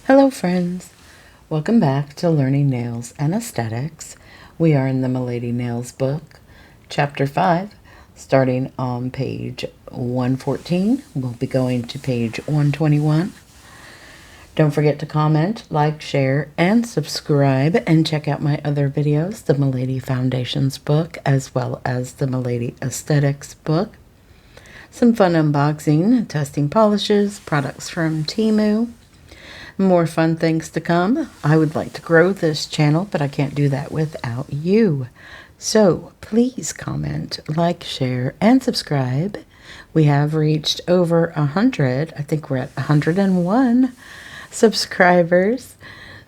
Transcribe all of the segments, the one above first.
Hello friends, welcome back to Learning Nails and Aesthetics. We are in the Milady Nails book, chapter 5, starting on page 114. We'll be going to page 121. Don't forget to comment, like, share, and subscribe, and check out my other videos, the Milady Foundations book, as well as the Milady Aesthetics book. Some fun unboxing, testing polishes, products from Temu. More fun things to come. I would like to grow this channel, but I can't do that without you. So please comment, like, share, and subscribe. We have reached over 100. I think we're at 101 subscribers.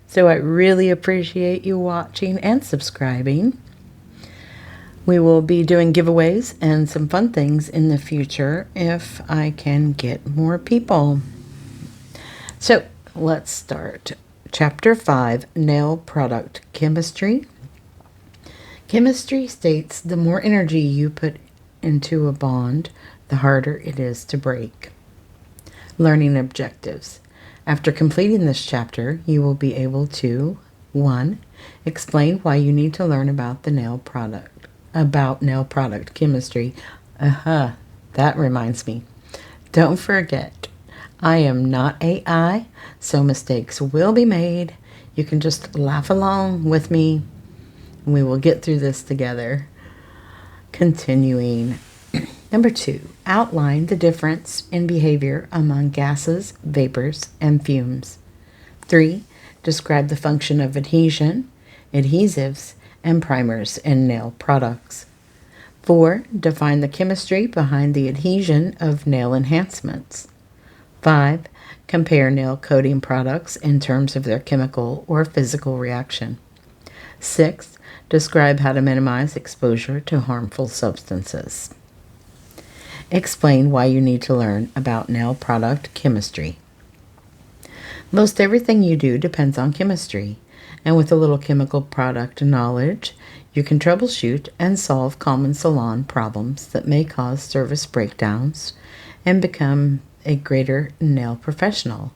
So I really appreciate you watching and subscribing. We will be doing giveaways and some fun things in the future if I can get more people. So let's start. Chapter 5, Nail Product Chemistry. Chemistry states the more energy you put into a bond, the harder it is to break. Learning objectives. After completing this chapter, you will be able to 1. Explain why you need to learn about nail product chemistry. That reminds me. Don't forget, I am not AI, so mistakes will be made. You can just laugh along with me, and we will get through this together. Continuing. Number 2, outline the difference in behavior among gases, vapors, and fumes. 3, describe the function of adhesion, adhesives, and primers in nail products. 4, define the chemistry behind the adhesion of nail enhancements. 5, compare nail coating products in terms of their chemical or physical reaction. 6, describe how to minimize exposure to harmful substances. Explain why you need to learn about nail product chemistry. Most everything you do depends on chemistry, and with a little chemical product knowledge, you can troubleshoot and solve common salon problems that may cause service breakdowns and become a greater nail professional.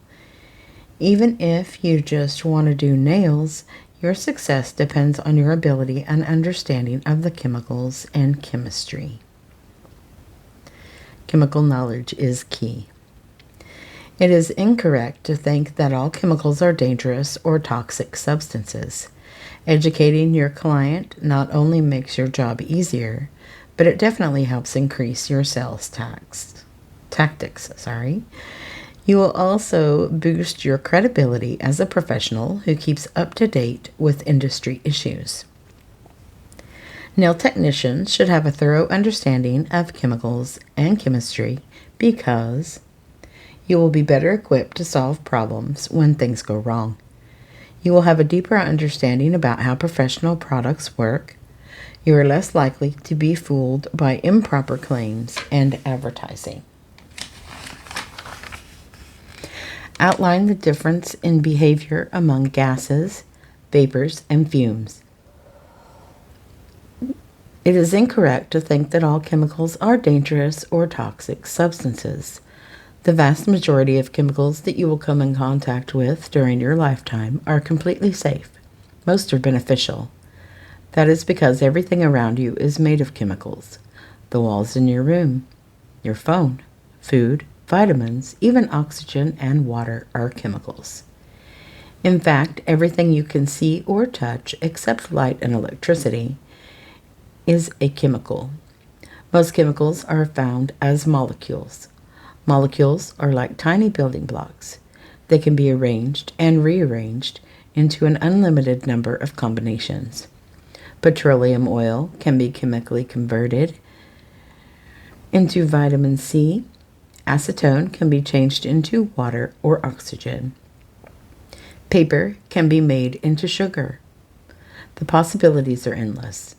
Even if you just want to do nails, your success depends on your ability and understanding of the chemicals and chemistry. Chemical knowledge is key. It is incorrect to think that all chemicals are dangerous or toxic substances. Educating your client not only makes your job easier, but it definitely helps increase your sales tactics. You will also boost your credibility as a professional who keeps up to date with industry issues. Nail technicians should have a thorough understanding of chemicals and chemistry because you will be better equipped to solve problems when things go wrong. You will have a deeper understanding about how professional products work. You are less likely to be fooled by improper claims and advertising. Outline the difference in behavior among gases, vapors, and fumes. It is incorrect to think that all chemicals are dangerous or toxic substances. The vast majority of chemicals that you will come in contact with during your lifetime are completely safe. Most are beneficial. That is because everything around you is made of chemicals. The walls in your room, your phone, food, vitamins, even oxygen and water are chemicals. In fact, everything you can see or touch except light and electricity is a chemical. Most chemicals are found as molecules. Molecules are like tiny building blocks. They can be arranged and rearranged into an unlimited number of combinations. Petroleum oil can be chemically converted into vitamin C. Acetone can be changed into water or oxygen. Paper can be made into sugar. The possibilities are endless.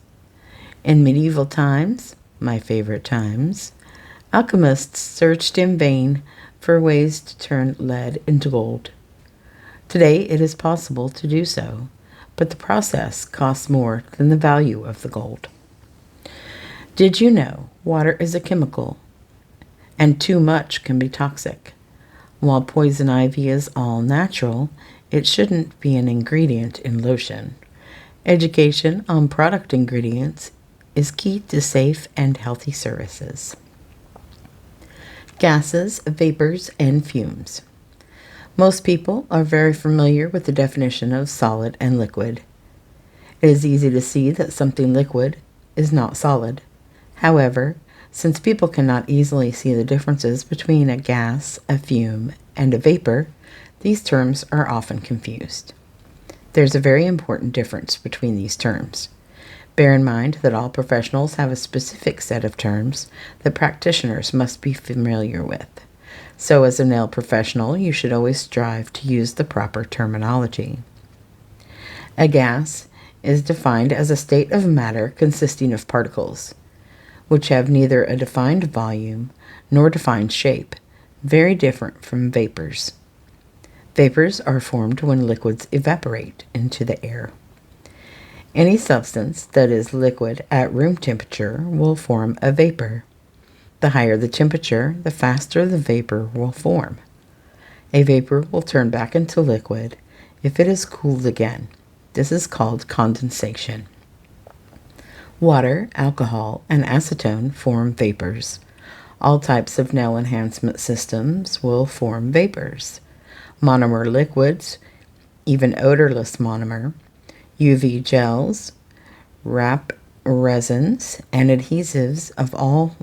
In medieval times, my favorite times, alchemists searched in vain for ways to turn lead into gold. Today it is possible to do so, but the process costs more than the value of the gold. Did you know water is a chemical and too much can be toxic? While poison ivy is all natural, it shouldn't be an ingredient in lotion. Education on product ingredients is key to safe and healthy services. Gases, vapors, and fumes. Most people are very familiar with the definition of solid and liquid. It is easy to see that something liquid is not solid. However, since people cannot easily see the differences between a gas, a fume, and a vapor, these terms are often confused. There's a very important difference between these terms. Bear in mind that all professionals have a specific set of terms that practitioners must be familiar with. So as a nail professional, you should always strive to use the proper terminology. A gas is defined as a state of matter consisting of particles, which have neither a defined volume nor defined shape, very different from vapors. Vapors are formed when liquids evaporate into the air. Any substance that is liquid at room temperature will form a vapor. The higher the temperature, the faster the vapor will form. A vapor will turn back into liquid if it is cooled again. This is called condensation. Water, alcohol, and acetone form vapors. All types of nail enhancement systems will form vapors. Monomer liquids, even odorless monomer, UV gels, wrap resins, and adhesives all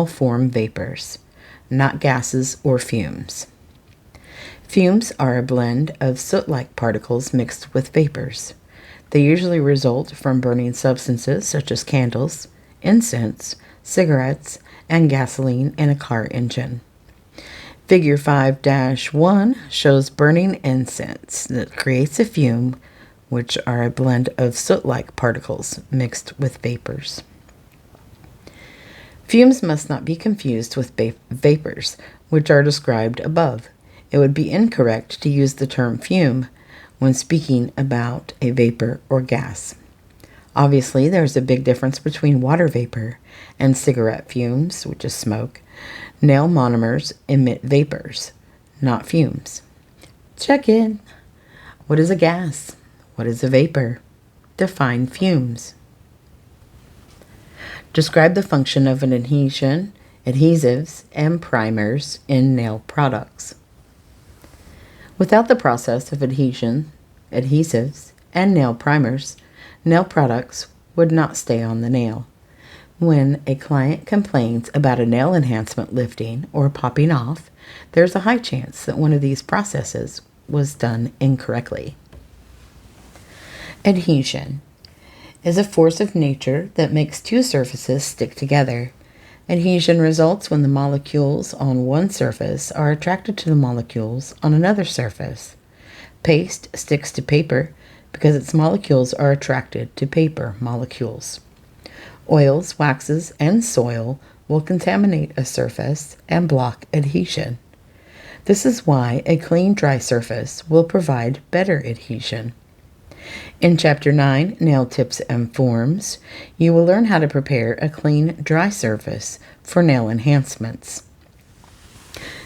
form vapors, not gases or fumes. Fumes are a blend of soot-like particles mixed with vapors. They usually result from burning substances such as candles, incense, cigarettes, and gasoline in a car engine. Figure 5-1 shows burning incense that creates a fume, which are a blend of soot-like particles mixed with vapors. Fumes must not be confused with vapors, which are described above. It would be incorrect to use the term fume when speaking about a vapor or gas. Obviously, there's a big difference between water vapor and cigarette fumes, which is smoke. Nail monomers emit vapors, not fumes. Check in. What is a gas? What is a vapor? Define fumes. Describe the function of an adhesion, adhesives, and primers in nail products. Without the process of adhesion, adhesives, and nail primers, nail products would not stay on the nail. When a client complains about a nail enhancement lifting or popping off, there's a high chance that one of these processes was done incorrectly. Adhesion is a force of nature that makes two surfaces stick together. Adhesion results when the molecules on one surface are attracted to the molecules on another surface. Paste sticks to paper because its molecules are attracted to paper molecules. Oils, waxes, and soil will contaminate a surface and block adhesion. This is why a clean, dry surface will provide better adhesion. In Chapter 9, Nail Tips and Forms, you will learn how to prepare a clean, dry surface for nail enhancements.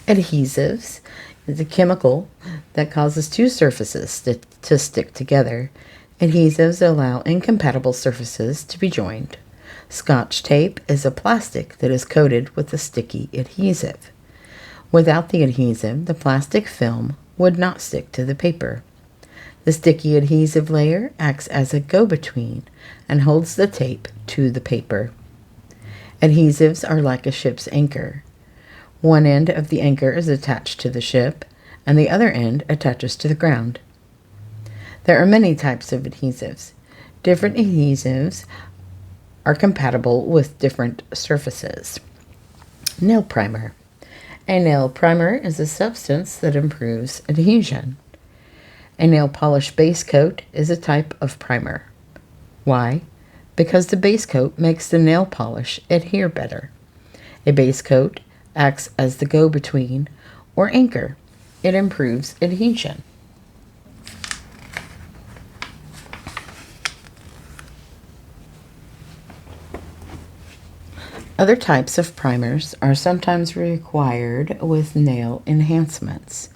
Adhesives is a chemical that causes two surfaces to stick together. Adhesives allow incompatible surfaces to be joined. Scotch tape is a plastic that is coated with a sticky adhesive. Without the adhesive, the plastic film would not stick to the paper. The sticky adhesive layer acts as a go-between and holds the tape to the paper. Adhesives are like a ship's anchor. One end of the anchor is attached to the ship, and the other end attaches to the ground. There are many types of adhesives. Different adhesives are compatible with different surfaces. Nail primer. A nail primer is a substance that improves adhesion. A nail polish base coat is a type of primer. Why? Because the base coat makes the nail polish adhere better. A base coat acts as the go-between or anchor. It improves adhesion. Other types of primers are sometimes required with nail enhancements.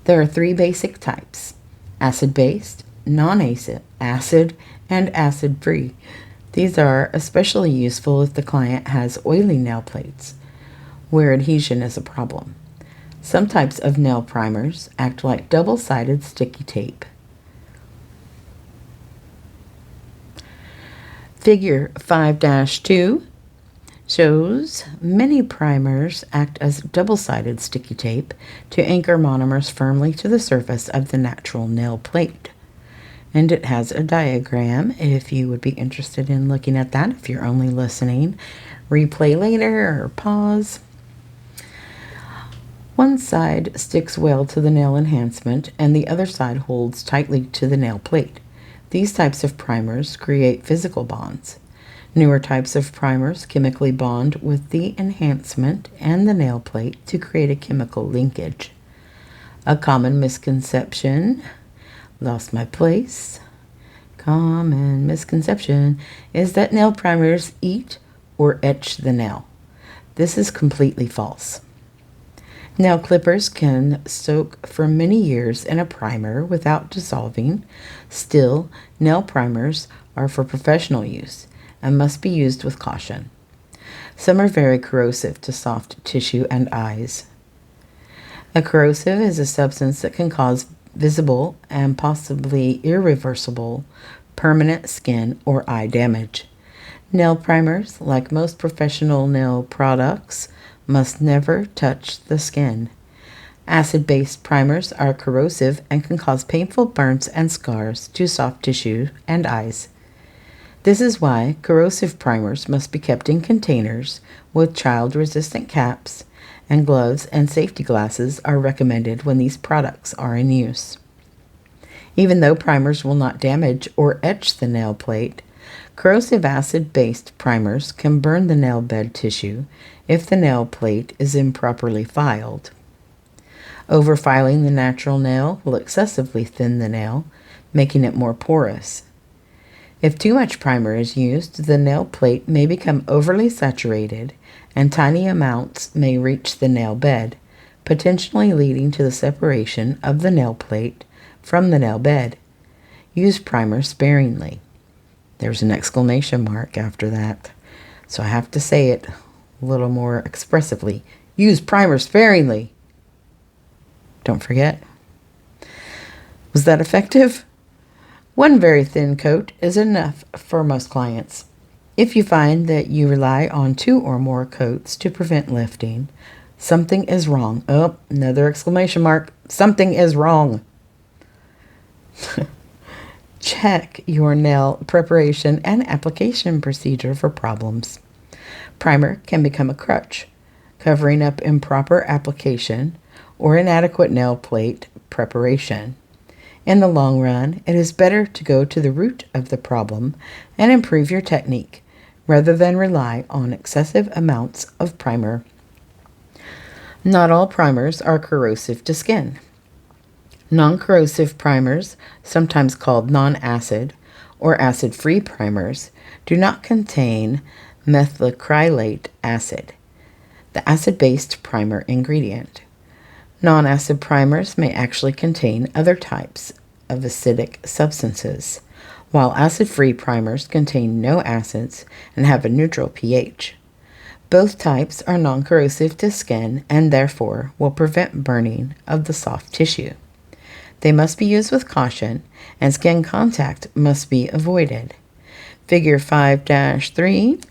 There are 3 basic types: acid-based, non-acid, acid, and acid-free. These are especially useful if the client has oily nail plates, where adhesion is a problem. Some types of nail primers act like double-sided sticky tape. Figure 5-2 shows many primers act as double-sided sticky tape to anchor monomers firmly to the surface of the natural nail plate. And it has a diagram if you would be interested in looking at that. If you're only listening, replay later or pause. One side sticks well to the nail enhancement and the other side holds tightly to the nail plate. These types of primers create physical bonds. Newer types of primers chemically bond with the enhancement and the nail plate to create a chemical linkage. A common misconception, lost my place, common misconception is that nail primers eat or etch the nail. This is completely false. Nail clippers can soak for many years in a primer without dissolving. Still, nail primers are for professional use and must be used with caution. Some are very corrosive to soft tissue and eyes. A corrosive is a substance that can cause visible and possibly irreversible permanent skin or eye damage. Nail primers, like most professional nail products, must never touch the skin. Acid-based primers are corrosive and can cause painful burns and scars to soft tissue and eyes. This is why corrosive primers must be kept in containers with child-resistant caps, and gloves and safety glasses are recommended when these products are in use. Even though primers will not damage or etch the nail plate, corrosive acid-based primers can burn the nail bed tissue if the nail plate is improperly filed. Overfiling the natural nail will excessively thin the nail, making it more porous. If too much primer is used, the nail plate may become overly saturated and tiny amounts may reach the nail bed, potentially leading to the separation of the nail plate from the nail bed. Use primer sparingly. There's an exclamation mark after that, so I have to say it a little more expressively. Use primer sparingly. Don't forget. Was that effective? One very thin coat is enough for most clients. If you find that you rely on 2 or more coats to prevent lifting, something is wrong. Oh, another exclamation mark. Something is wrong. Check your nail preparation and application procedure for problems. Primer can become a crutch, covering up improper application or inadequate nail plate preparation. In the long run, it is better to go to the root of the problem and improve your technique rather than rely on excessive amounts of primer. Not all primers are corrosive to skin. Non-corrosive primers, sometimes called non-acid or acid-free primers, do not contain methacrylate acid, the acid-based primer ingredient. Non-acid primers may actually contain other types of acidic substances, while acid-free primers contain no acids and have a neutral pH. Both types are non-corrosive to skin and therefore will prevent burning of the soft tissue. They must be used with caution, and skin contact must be avoided. Figure 5-3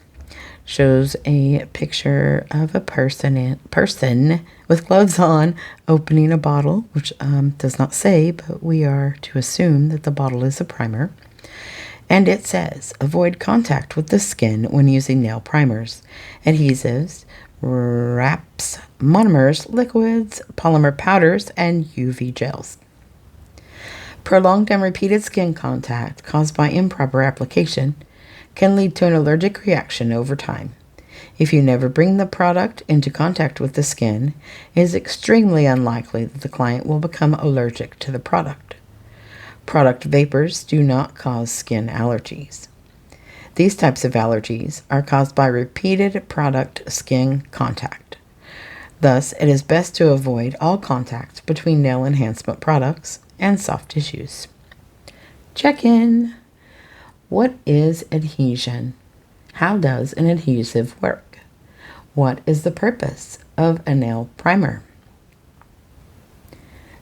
shows a picture of a person with gloves on opening a bottle, which does not say, but we are to assume that the bottle is a primer. And it says, avoid contact with the skin when using nail primers, adhesives, wraps, monomers, liquids, polymer powders, and UV gels. Prolonged and repeated skin contact caused by improper application can lead to an allergic reaction over time. If you never bring the product into contact with the skin, it is extremely unlikely that the client will become allergic to the product. Product vapors do not cause skin allergies. These types of allergies are caused by repeated product skin contact. Thus, it is best to avoid all contact between nail enhancement products and soft tissues. Check-in. What is adhesion? How does an adhesive work? What is the purpose of a nail primer?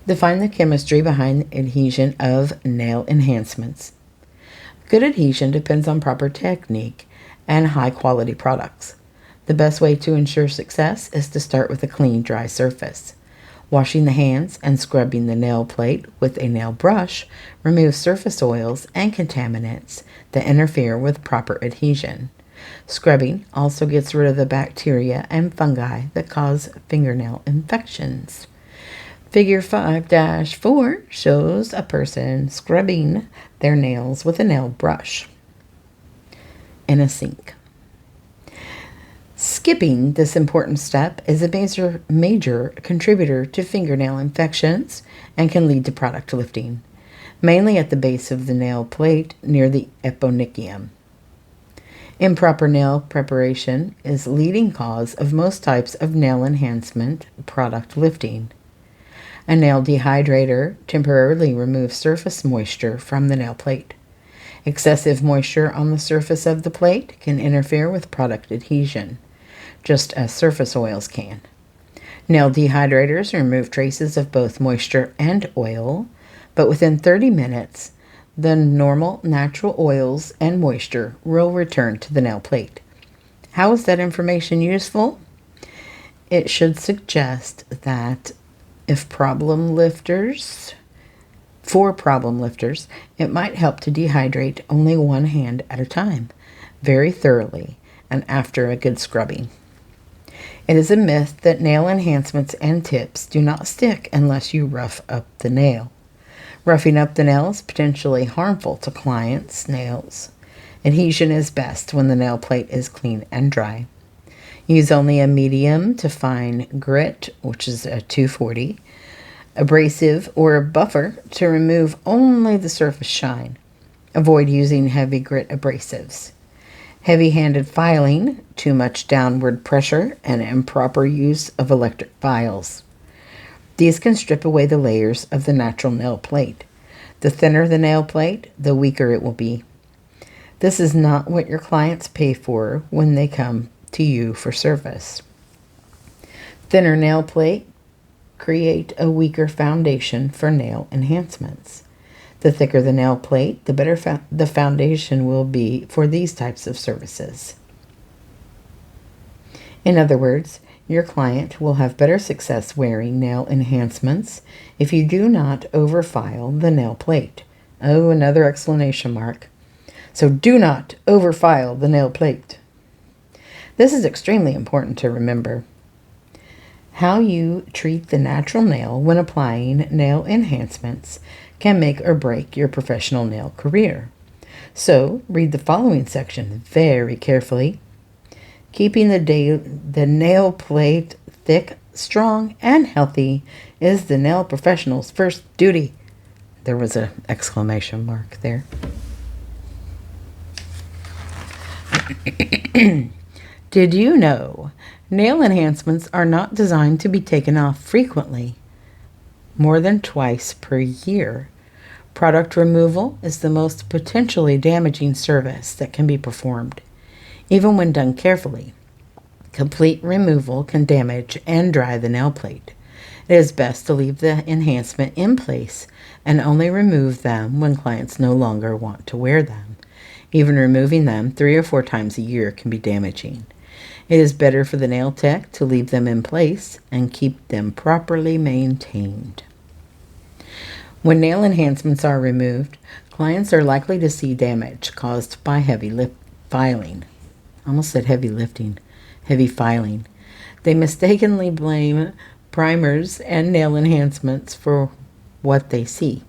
Define the chemistry behind adhesion of nail enhancements. Good adhesion depends on proper technique and high-quality products. The best way to ensure success is to start with a clean, dry surface. Washing the hands and scrubbing the nail plate with a nail brush removes surface oils and contaminants that interfere with proper adhesion. Scrubbing also gets rid of the bacteria and fungi that cause fingernail infections. Figure 5-4 shows a person scrubbing their nails with a nail brush in a sink. Skipping this important step is a major contributor to fingernail infections and can lead to product lifting, mainly at the base of the nail plate near the eponychium. Improper nail preparation is leading cause of most types of nail enhancement product lifting. A nail dehydrator temporarily removes surface moisture from the nail plate. Excessive moisture on the surface of the plate can interfere with product adhesion, just as surface oils can. Nail dehydrators remove traces of both moisture and oil, but within 30 minutes, the normal natural oils and moisture will return to the nail plate. How is that information useful? It should suggest that for problem lifters, it might help to dehydrate only one hand at a time, very thoroughly, and after a good scrubbing. It is a myth that nail enhancements and tips do not stick unless you rough up the nail. Roughing up the nail is potentially harmful to clients' nails. Adhesion is best when the nail plate is clean and dry. Use only a medium to fine grit, which is a 240, abrasive, or a buffer to remove only the surface shine. Avoid using heavy grit abrasives. Heavy-handed filing, too much downward pressure, and improper use of electric files. These can strip away the layers of the natural nail plate. The thinner the nail plate, the weaker it will be. This is not what your clients pay for when they come to you for service. Thinner nail plate create a weaker foundation for nail enhancements. The thicker the nail plate, the better the foundation will be for these types of services. In other words, your client will have better success wearing nail enhancements if you do not overfile the nail plate. Oh, another exclamation mark. So do not overfile the nail plate. This is extremely important to remember. How you treat the natural nail when applying nail enhancements can make or break your professional nail career. So, read the following section very carefully. Keeping the nail plate thick, strong, and healthy is the nail professional's first duty. There was an exclamation mark there. Did you know nail enhancements are not designed to be taken off frequently, more than twice per year? Product removal is the most potentially damaging service that can be performed. Even when done carefully, complete removal can damage and dry the nail plate. It is best to leave the enhancement in place and only remove them when clients no longer want to wear them. Even removing them 3 or 4 times a year can be damaging. It is better for the nail tech to leave them in place and keep them properly maintained. When nail enhancements are removed, clients are likely to see damage caused by heavy filing. I almost said heavy lifting, heavy filing. They mistakenly blame primers and nail enhancements for what they see.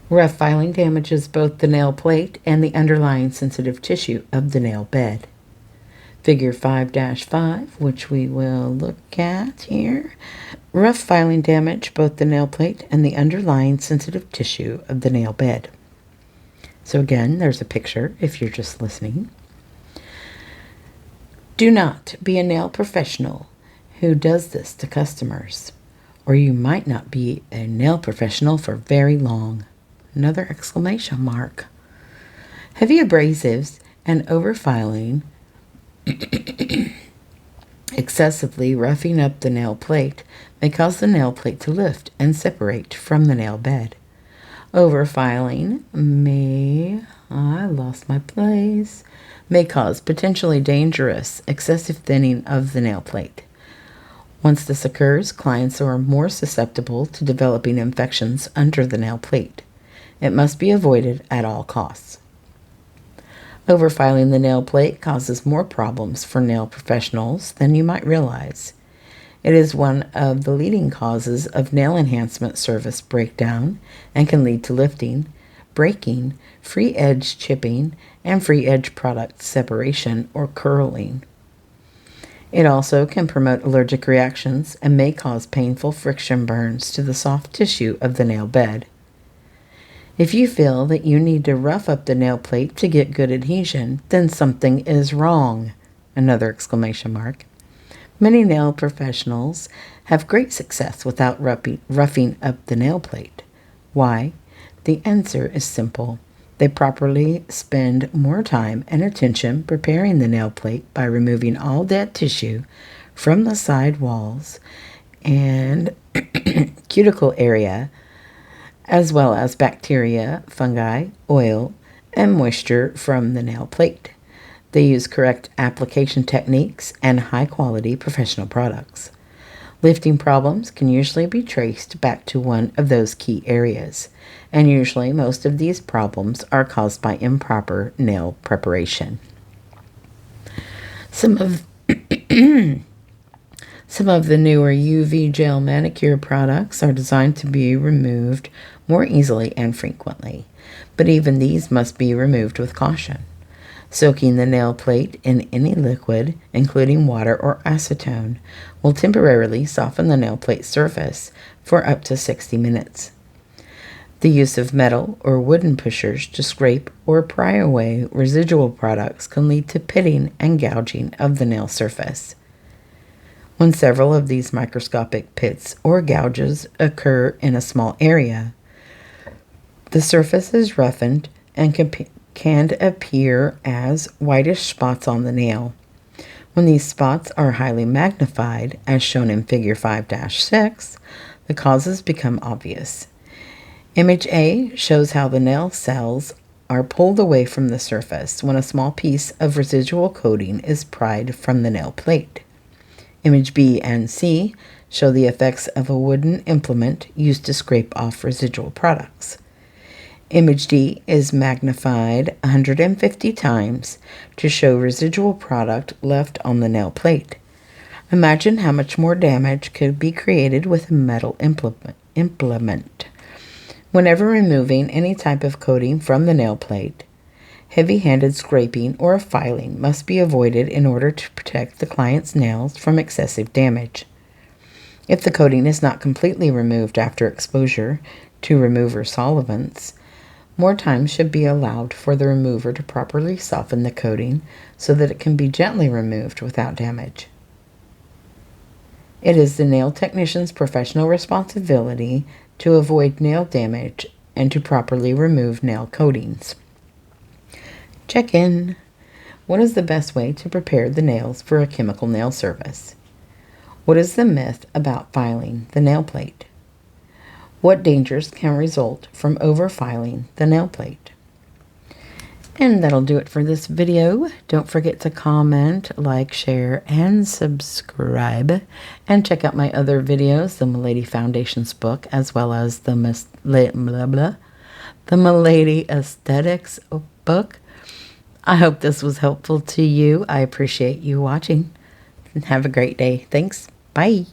Rough filing damages both the nail plate and the underlying sensitive tissue of the nail bed. Figure 5-5, which we will look at here. Rough filing damage both the nail plate and the underlying sensitive tissue of the nail bed. So again, there's a picture if you're just listening. Do not be a nail professional who does this to customers, or you might not be a nail professional for very long. Another exclamation mark. Heavy abrasives and overfiling, excessively roughing up the nail plate, may cause the nail plate to lift and separate from the nail bed. Overfiling may cause potentially dangerous excessive thinning of the nail plate. Once this occurs, clients are more susceptible to developing infections under the nail plate. It must be avoided at all costs. Overfiling the nail plate causes more problems for nail professionals than you might realize. It is one of the leading causes of nail enhancement surface breakdown and can lead to lifting, breaking, free edge chipping, and free edge product separation or curling. It also can promote allergic reactions and may cause painful friction burns to the soft tissue of the nail bed. If you feel that you need to rough up the nail plate to get good adhesion, then something is wrong. Another exclamation mark. Many nail professionals have great success without roughing up the nail plate. Why? The answer is simple. They properly spend more time and attention preparing the nail plate by removing all dead tissue from the side walls and cuticle area, as well as bacteria, fungi, oil, and moisture from the nail plate. They use correct application techniques and high-quality professional products. Lifting problems can usually be traced back to one of those key areas, and usually most of these problems are caused by improper nail preparation. Some of the newer UV gel manicure products are designed to be removed more easily and frequently, but even these must be removed with caution. Soaking the nail plate in any liquid, including water or acetone, will temporarily soften the nail plate surface for up to 60 minutes. The use of metal or wooden pushers to scrape or pry away residual products can lead to pitting and gouging of the nail surface. When several of these microscopic pits or gouges occur in a small area, the surface is roughened and can appear as whitish spots on the nail. When these spots are highly magnified, as shown in Figure 5-6, the causes become obvious. Image A shows how the nail cells are pulled away from the surface when a small piece of residual coating is pried from the nail plate. Image B and C show the effects of a wooden implement used to scrape off residual products. Image D is magnified 150 times to show residual product left on the nail plate. Imagine how much more damage could be created with a metal implement. Whenever removing any type of coating from the nail plate, heavy-handed scraping or filing must be avoided in order to protect the client's nails from excessive damage. If the coating is not completely removed after exposure to remover solvents, more time should be allowed for the remover to properly soften the coating so that it can be gently removed without damage. It is the nail technician's professional responsibility to avoid nail damage and to properly remove nail coatings. Check in. What is the best way to prepare the nails for a chemical nail service? What is the myth about filing the nail plate? What dangers can result from overfiling the nail plate? And that'll do it for this video. Don't forget to comment, like, share, and subscribe. And check out my other videos, the Milady Foundations book, as well as the Milady Aesthetics book. I hope this was helpful to you. I appreciate you watching. And have a great day. Thanks. Bye.